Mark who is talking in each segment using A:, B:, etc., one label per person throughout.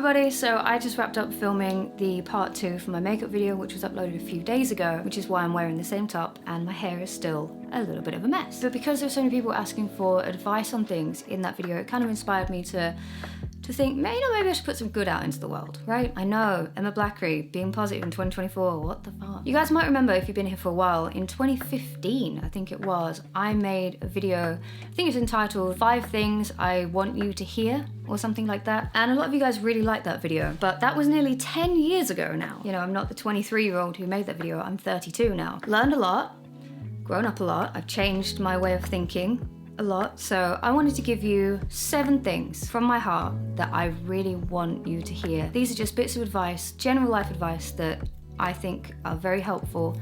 A: everybody, so I just wrapped up filming the part 2 for my makeup video, which was uploaded a few days ago, which is why I'm wearing the same top and my hair is still a little bit of a mess. But because there's so many people asking for advice on things in that video, it kind of inspired me to think, maybe I should put some good out into the world, right? I know, Emma Blackery, being positive in 2024, what the fuck? You guys might remember, if you've been here for a while, in 2015, I think it was, I made a video, I think it's entitled 5 Things I Want You to Hear, or something like that. And a lot of you guys really liked that video, but that was nearly 10 years ago now. You know, I'm not the 23-year-old who made that video, I'm 32 now. Learned a lot, grown up a lot, I've changed my way of thinking a lot. So I wanted to give you 7 things from my heart that I really want you to hear. These are just bits of advice, general life advice that I think are very helpful,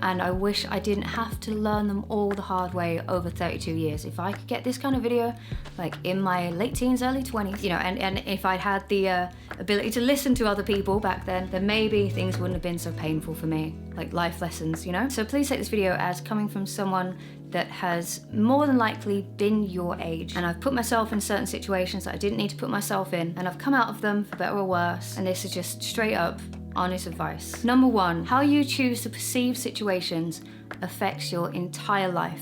A: and I wish I didn't have to learn them all the hard way over 32 years. If I could get this kind of video like in my late teens, early 20s, you know, and if I'd had the ability to listen to other people back then maybe things wouldn't have been so painful for me, like life lessons, you know? So please take this video as coming from someone that has more than likely been your age, and I've put myself in certain situations that I didn't need to put myself in, and I've come out of them for better or worse, and this is just straight up honest advice. Number 1, how you choose to perceive situations affects your entire life.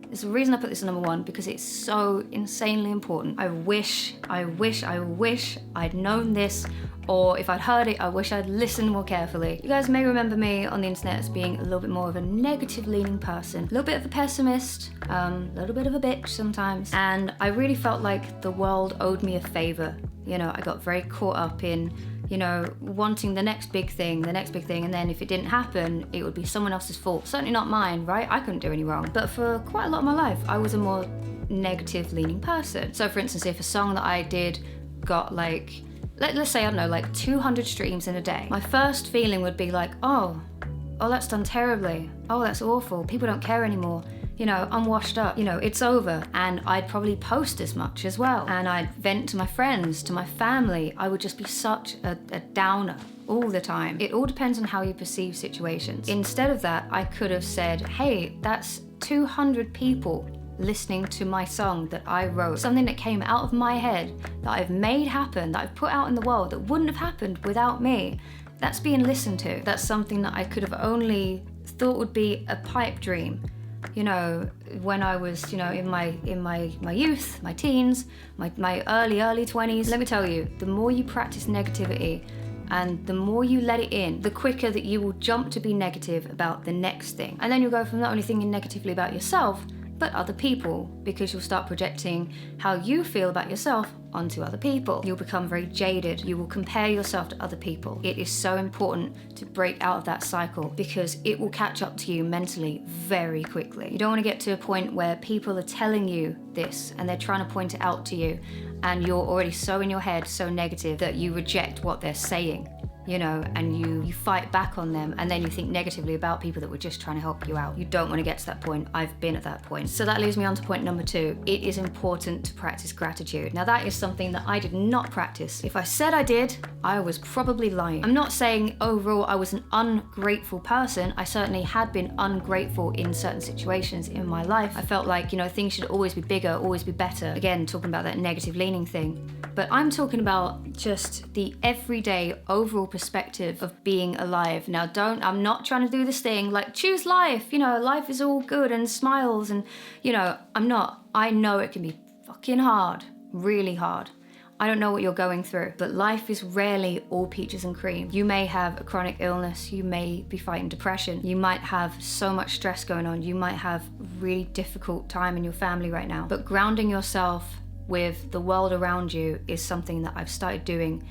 A: There's the reason I put this at number 1, because it's so insanely important. I wish I'd known this, or if I'd heard it, I wish I'd listened more carefully. You guys may remember me on the internet as being a little bit more of a negative leaning person, a little bit of a pessimist, a little bit of a bitch sometimes, and I really felt like the world owed me a favor. You know, I got very caught up in, you know, wanting the next big thing, and then if it didn't happen, it would be someone else's fault. Certainly not mine, right? I couldn't do any wrong. But for quite a lot of my life, I was a more negative leaning person. So for instance, if a song that I did got like, let's say, I don't know, like 200 streams in a day, my first feeling would be like, oh, that's done terribly. Oh, that's awful. People don't care anymore. You know, I'm washed up, you know, it's over. And I'd probably post as much as well. And I'd vent to my friends, to my family. I would just be such a downer all the time. It all depends on how you perceive situations. Instead of that, I could have said, hey, that's 200 people listening to my song that I wrote. Something that came out of my head, that I've made happen, that I've put out in the world, that wouldn't have happened without me. That's being listened to. That's something that I could have only thought would be a pipe dream. You know, when I was, you know, in my youth, my teens, my early 20s, let me tell you, the more you practice negativity and the more you let it in, the quicker that you will jump to be negative about the next thing. And then you'll go from not only thinking negatively about yourself, but other people, because you'll start projecting how you feel about yourself onto other people. You'll become very jaded. You will compare yourself to other people. It is so important to break out of that cycle, because it will catch up to you mentally very quickly. You don't want to get to a point where people are telling you this and they're trying to point it out to you, and you're already so in your head, so negative, that you reject what they're saying. You know, and you fight back on them, and then you think negatively about people that were just trying to help you out. You don't want to get to that point. I've been at that point. So that leads me on to point number 2. It is important to practice gratitude. Now that is something that I did not practice. If I said I did, I was probably lying. I'm not saying overall I was an ungrateful person. I certainly had been ungrateful in certain situations in my life. I felt like, you know, things should always be bigger, always be better. Again, talking about that negative leaning thing. But I'm talking about just the everyday overall perspective of being alive. Now I'm not trying to do this thing like choose life, you know, life is all good and smiles, and you know, I'm not. I know it can be fucking hard, really hard. I don't know what you're going through, but life is rarely all peaches and cream. You may have a chronic illness, you may be fighting depression, you might have so much stress going on, you might have a really difficult time in your family right now. But grounding yourself with the world around you is something that I've started doing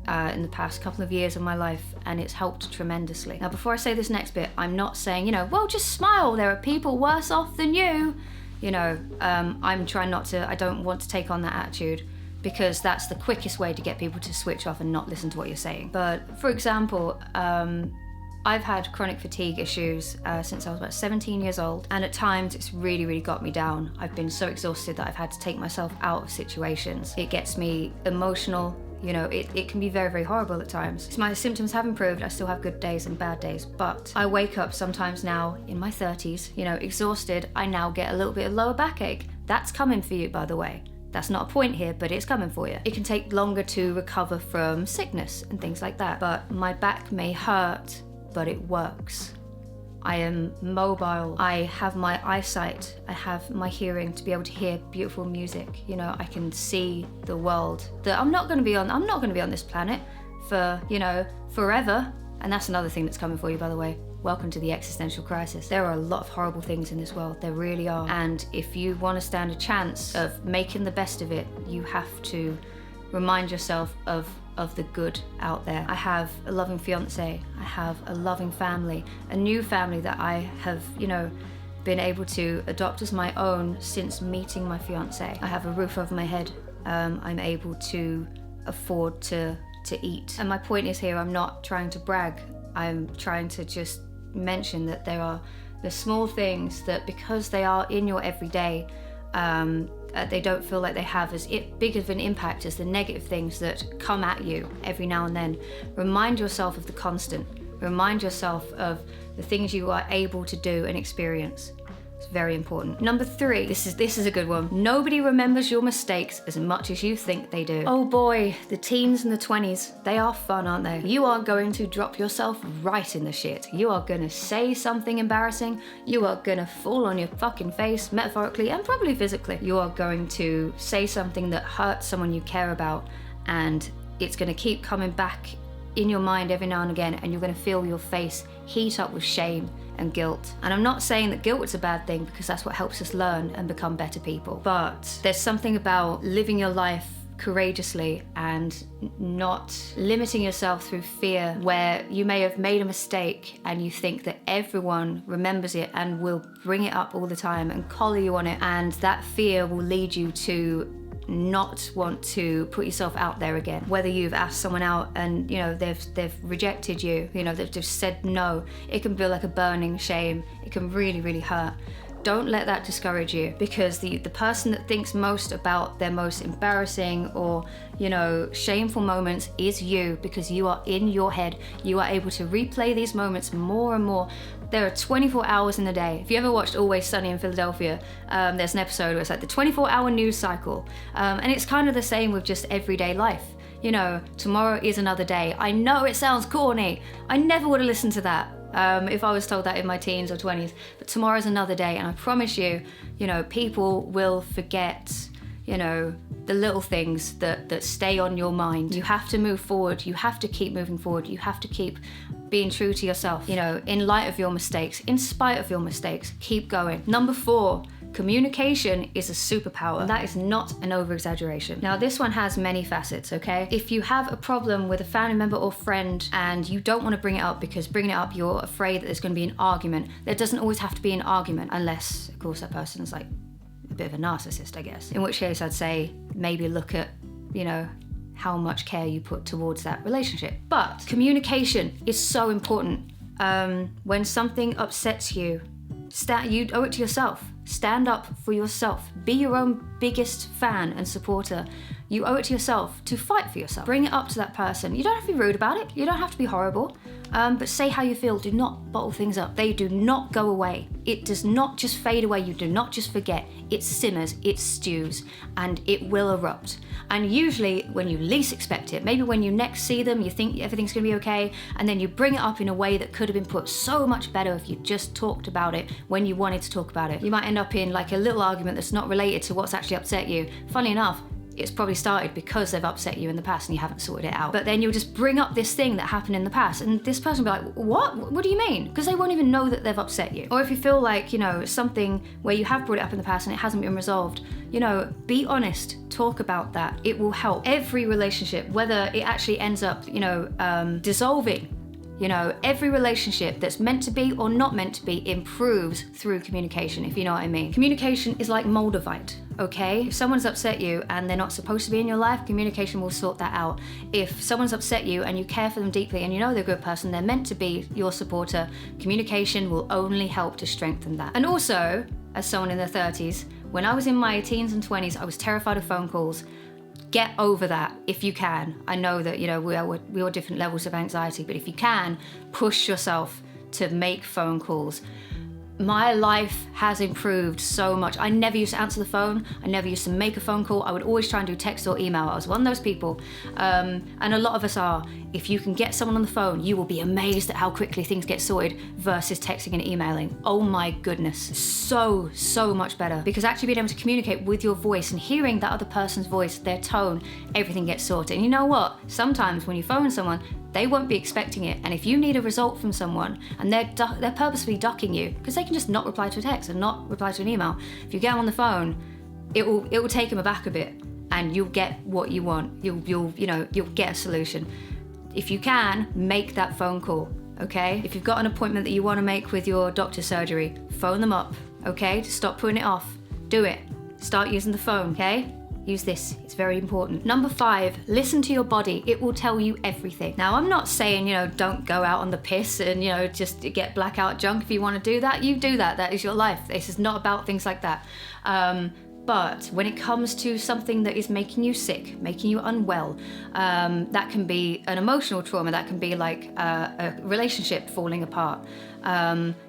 A: in the past couple of years of my life, and it's helped tremendously. Now before I say this next bit, I'm not saying, you know, well, just smile, there are people worse off than you. You know, I'm trying not to, I don't want to take on that attitude, because that's the quickest way to get people to switch off and not listen to what you're saying. But for example, I've had chronic fatigue issues since I was about 17 years old, and at times it's really got me down. I've been so exhausted that I've had to take myself out of situations. It gets me emotional. You know, it can be very horrible at times. So my symptoms have improved. I still have good days and bad days, but I wake up sometimes now in my 30s, you know, exhausted. I now get a little bit of lower backache. That's coming for you, by the way. That's not a point here, but it's coming for you. It can take longer to recover from sickness and things like that. But my back may hurt, but it works. I am mobile. I have my eyesight. I have my hearing to be able to hear beautiful music. You know, I can see the world. That I'm not going to be on this planet for, you know, forever. And that's another thing that's coming for you, by the way. Welcome to the existential crisis. There are a lot of horrible things in this world. There really are. And if you want to stand a chance of making the best of it, you have to remind yourself of the good out there. I have a loving fiance. I have a loving family, a new family that I have, you know, been able to adopt as my own since meeting my fiance. I have a roof over my head. I'm able to afford to eat. And my point is here, I'm not trying to brag. I'm trying to just mention that there are the small things that, because they are in your everyday, they don't feel like they have as big of an impact as the negative things that come at you every now and then. Remind yourself of the constant. Remind yourself of the things you are able to do and experience. It's very important. Number 3, this is a good one. Nobody remembers your mistakes as much as you think they do. Oh boy, the teens and the 20s, they are fun, aren't they? You are going to drop yourself right in the shit. You are gonna say something embarrassing. You are gonna fall on your fucking face, metaphorically and probably physically. You are going to say something that hurts someone you care about, and it's gonna keep coming back in your mind every now and again, and you're gonna feel your face heat up with shame and guilt. And I'm not saying that guilt is a bad thing, because that's what helps us learn and become better people. But there's something about living your life courageously and not limiting yourself through fear, where you may have made a mistake and you think that everyone remembers it and will bring it up all the time and collar you on it, and that fear will lead you to not want to put yourself out there again. Whether you've asked someone out and, you know, they've rejected you, you know, they've just said no, it can feel like a burning shame. It can really, really hurt. Don't let that discourage you, because the person that thinks most about their most embarrassing or, you know, shameful moments is you, because you are in your head. You are able to replay these moments more and more. There are 24 hours in the day. If you ever watched Always Sunny in Philadelphia, there's an episode where it's like the 24-hour news cycle. And it's kind of the same with just everyday life. You know, tomorrow is another day. I know it sounds corny. I never would have listened to that if I was told that in my teens or 20s. But tomorrow's another day, and I promise you, you know, people will forget, you know, the little things that stay on your mind. You have to move forward. You have to keep moving forward. You have to keep being true to yourself. You know, in light of your mistakes, in spite of your mistakes, keep going. Number 4, communication is a superpower. That is not an over-exaggeration. Now, this one has many facets, okay? If you have a problem with a family member or friend and you don't want to bring it up because bringing it up, you're afraid that there's going to be an argument. There doesn't always have to be an argument, unless, of course, that person's like a bit of a narcissist, I guess. In which case I'd say maybe look at, you know, how much care you put towards that relationship. But communication is so important. When something upsets you, you owe it to yourself. Stand up for yourself. Be your own biggest fan and supporter. You owe it to yourself to fight for yourself. Bring it up to that person. You don't have to be rude about it. You don't have to be horrible. But say how you feel. Do not bottle things up. They do not go away. It does not just fade away. You do not just forget. It simmers, it stews, and it will erupt. And usually when you least expect it, maybe when you next see them, you think everything's gonna be okay, and then you bring it up in a way that could have been put so much better if you just talked about it when you wanted to talk about it. You might end up in like a little argument that's not related to what's actually upset you. Funnily enough, it's probably started because they've upset you in the past and you haven't sorted it out. But then you'll just bring up this thing that happened in the past, and this person will be like, what do you mean? Because they won't even know that they've upset you. Or if you feel like, you know, something where you have brought it up in the past and it hasn't been resolved, you know, be honest, talk about that. It will help. Every relationship, whether it actually ends up, you know, dissolving, you know, every relationship that's meant to be or not meant to be improves through communication, if you know what I mean. Communication is like Moldavite, okay? If someone's upset you and they're not supposed to be in your life, communication will sort that out. If someone's upset you and you care for them deeply and you know they're a good person, they're meant to be your supporter, communication will only help to strengthen that. And also, as someone in their 30s, when I was in my teens and 20s, I was terrified of phone calls. Get over that if you can. I know that, you know, we are different levels of anxiety, but if you can, push yourself to make phone calls. My life has improved so much. I never used to answer the phone. I never used to make a phone call. I would always try and do text or email. I was one of those people. And a lot of us are. If you can get someone on the phone, you will be amazed at how quickly things get sorted versus texting and emailing. Oh my goodness. So much better. Because actually being able to communicate with your voice and hearing that other person's voice, their tone, everything gets sorted. And you know what? Sometimes when you phone someone, they won't be expecting it. And if you need a result from someone and they're purposefully ducking you, because they can just not reply to a text and not reply to an email. If you get them on the phone, it will take them aback a bit, and you'll get what you want. You'll get a solution. If you can, make that phone call, okay? If you've got an appointment that you want to make with your doctor's surgery, phone them up, okay? Stop putting it off. Do it. Start using the phone, okay? Use this, it's very important. Number 5, listen to your body. It will tell you everything. Now, I'm not saying, don't go out on the piss and, just get blackout drunk. If you want to do that, you do that. That is your life. This is not about things like that. But when it comes to something that is making you sick, making you unwell, that can be an emotional trauma, that can be like a relationship falling apart.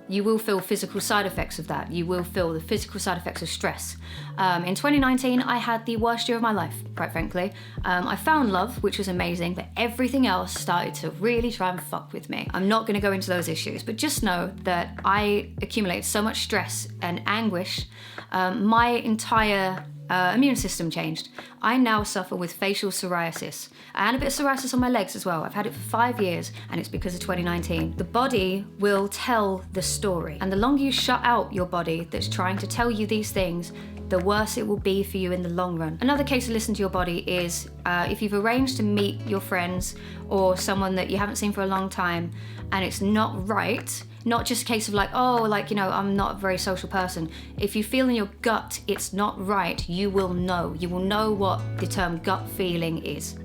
A: You will feel physical side effects of that. You will feel the physical side effects of stress. In 2019, I had the worst year of my life, quite frankly. I found love, which was amazing, but everything else started to really try and fuck with me. I'm not gonna go into those issues, but just know that I accumulated so much stress and anguish. My entire immune system changed. I now suffer with facial psoriasis and a bit of psoriasis on my legs as well. I've had it for 5 years and it's because of 2019. The body will tell the story, and the longer you shut out your body that's trying to tell you these things, the worse it will be for you in the long run. Another case to listen to your body is if you've arranged to meet your friends or someone that you haven't seen for a long time and it's not right, not just a case of I'm not a very social person. If you feel in your gut it's not right, you will know. You will know what the term gut feeling is.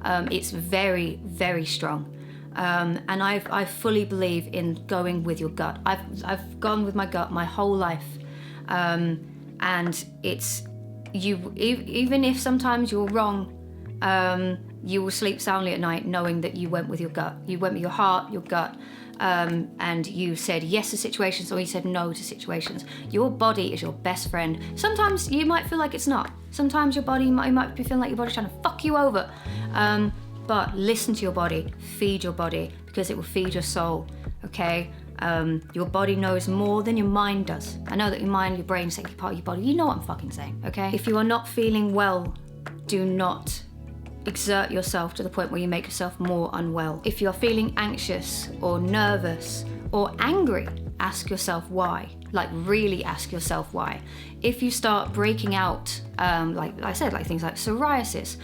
A: It's very, very strong. And I fully believe in going with your gut. I've gone with my gut my whole life. And it's you, even if sometimes you're wrong, you will sleep soundly at night knowing that you went with your gut. You went with your heart, your gut, and you said yes to situations or you said no to situations. Your body is your best friend. Sometimes you might feel like it's not. Sometimes your body might be feeling like your body's trying to fuck you over. But listen to your body, feed your body, because it will feed your soul, okay? Your body knows more than your mind does. I know that your mind, your brain, second part of your body, you know what I'm fucking saying, okay? If you are not feeling well, do not exert yourself to the point where you make yourself more unwell. If you're feeling anxious or nervous or angry, ask yourself why. Like, really ask yourself why. If you start breaking out, like I said, like things like psoriasis,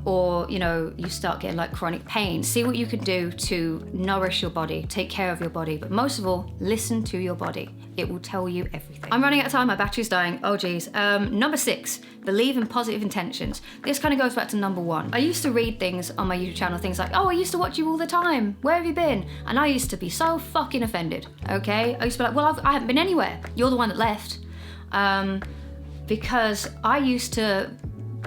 A: or you start getting like chronic pain, see what you can do to nourish your body, take care of your body, but most of all, listen to your body. It will tell you everything. I'm running out of time, my battery's dying. Oh geez. Number 6, believe in positive intentions. This kind of goes back to number 1. I used to read things on my YouTube channel, things like, oh, I used to watch you all the time. Where have you been? And I used to be so fucking offended, okay? I used to be like, well, I haven't been anywhere. You're the one that left. Because I used to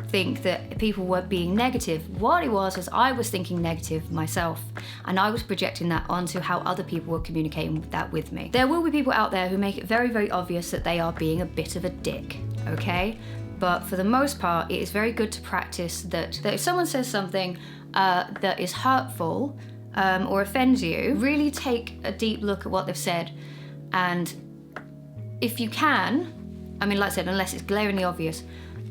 A: think that people were being negative. What it was is I was thinking negative myself, and I was projecting that onto how other people were communicating that with me. There will be people out there who make it very, very obvious that they are being a bit of a dick, okay? But for the most part, it is very good to practice that if someone says something that is hurtful or offends you, really take a deep look at what they've said, and if you can, I mean, like I said, unless it's glaringly obvious,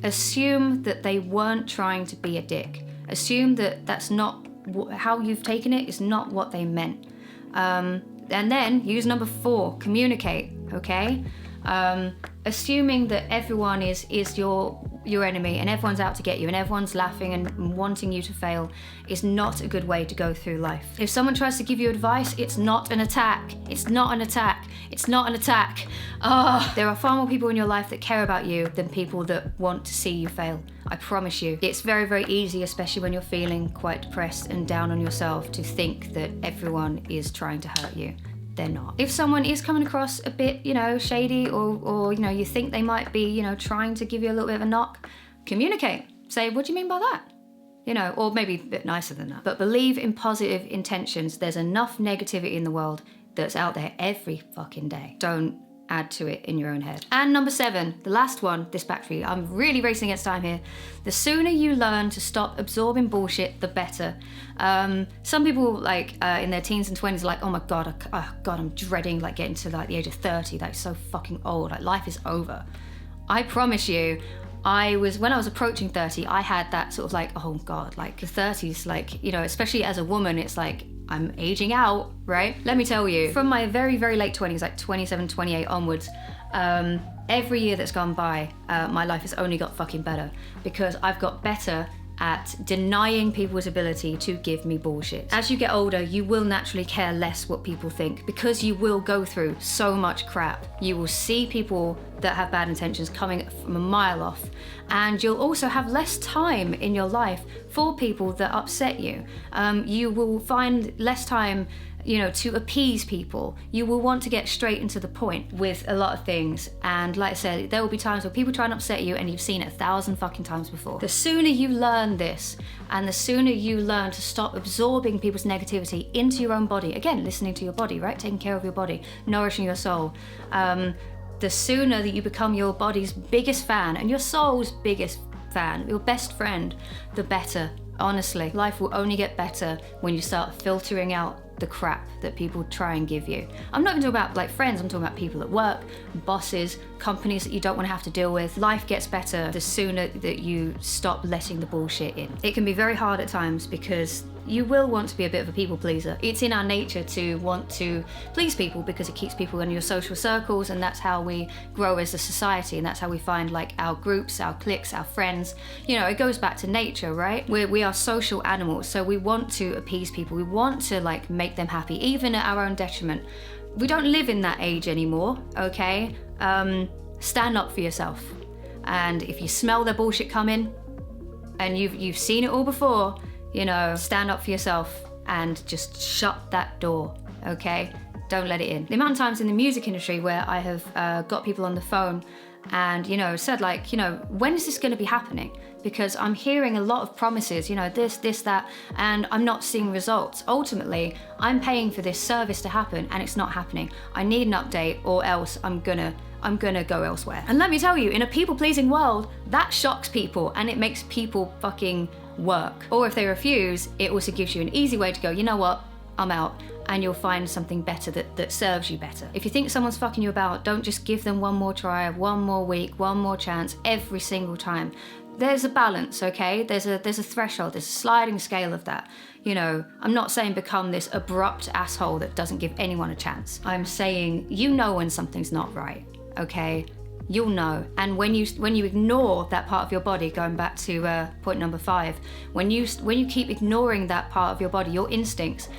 A: assume that they weren't trying to be a dick. Assume that that's not how you've taken it, is not what they meant. And then use number 4, communicate, okay? Assuming that everyone is your enemy and everyone's out to get you and everyone's laughing and wanting you to fail is not a good way to go through life. If someone tries to give you advice, it's not an attack. It's not an attack. It's not an attack. There are far more people in your life that care about you than people that want to see you fail. I promise you. It's very, very easy, especially when you're feeling quite depressed and down on yourself, to think that everyone is trying to hurt you. They're not. If someone is coming across a bit, shady or you think they might be, trying to give you a little bit of a knock, communicate. Say, what do you mean by that? Or maybe a bit nicer than that. But believe in positive intentions. There's enough negativity in the world. that's out there every fucking day. Don't add to it in your own head. And number 7, the last one, this battery, I'm really racing against time here. The sooner you learn to stop absorbing bullshit, the better. Some people like in their teens and 20s are like, oh my God, I'm dreading like getting to like the age of 30. That's so fucking old. Like life is over. I promise you, when I was approaching 30, I had that sort of like, oh God, like the 30s, like, you know, especially as a woman, it's like, I'm aging out, right? Let me tell you, from my very, very late 20s, like 27, 28 onwards, every year that's gone by, my life has only got fucking better because I've got better at denying people's ability to give me bullshit. As you get older, you will naturally care less what people think because you will go through so much crap. You will see people that have bad intentions coming from a mile off, and you'll also have less time in your life for people that upset you. You will find less time, you know, to appease people. You will want to get straight into the point with a lot of things. And like I said, there will be times where people try and upset you and you've seen it 1,000 fucking times before. The sooner you learn this, and the sooner you learn to stop absorbing people's negativity into your own body, again, listening to your body, right? Taking care of your body, nourishing your soul. The sooner that you become your body's biggest fan and your soul's biggest fan, your best friend, the better. Honestly, life will only get better when you start filtering out the crap that people try and give you. I'm not even talking about like friends, I'm talking about people at work, bosses, companies that you don't want to have to deal with. Life gets better the sooner that you stop letting the bullshit in. It can be very hard at times because you will want to be a bit of a people pleaser. It's in our nature to want to please people because it keeps people in your social circles, and that's how we grow as a society, and that's how we find like our groups, our cliques, our friends. You know, it goes back to nature, right? We are social animals, so we want to appease people. We want to like make them happy, even at our own detriment. We don't live in that age anymore, okay? Stand up for yourself. And if you smell the bullshit coming, and you've seen it all before, you know, stand up for yourself and just shut that door, okay? Don't let it in. The amount of times in the music industry where I have got people on the phone and, you know, said like, you know, when is this gonna be happening? Because I'm hearing a lot of promises, you know, this, that, and I'm not seeing results. Ultimately, I'm paying for this service to happen and it's not happening. I need an update or else I'm gonna go elsewhere. And let me tell you, in a people-pleasing world, that shocks people and it makes people fucking work. Or if they refuse, it also gives you an easy way to go, you know what, I'm out, and you'll find something better that serves you better. If you think someone's fucking you about, don't just give them one more try, one more week, one more chance every single time. There's a balance, okay? There's a threshold, there's a sliding scale of that. You know, I'm not saying become this abrupt asshole that doesn't give anyone a chance. I'm saying you know when something's not right, okay? You'll know. And when you ignore that part of your body, going back to point number 5, when you keep ignoring that part of your body, your instincts,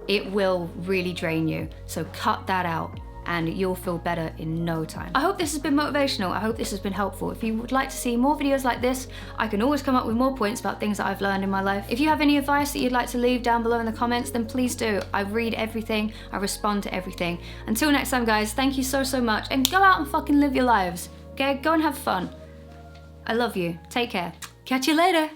A: it will really drain you. So cut that out and you'll feel better in no time. I hope this has been motivational. I hope this has been helpful. If you would like to see more videos like this, I can always come up with more points about things that I've learned in my life. If you have any advice that you'd like to leave down below in the comments, then please do. I read everything, I respond to everything. Until next time, guys, thank you so much, and go out and fucking live your lives, okay? Go and have fun. I love you. Take care. Catch you later.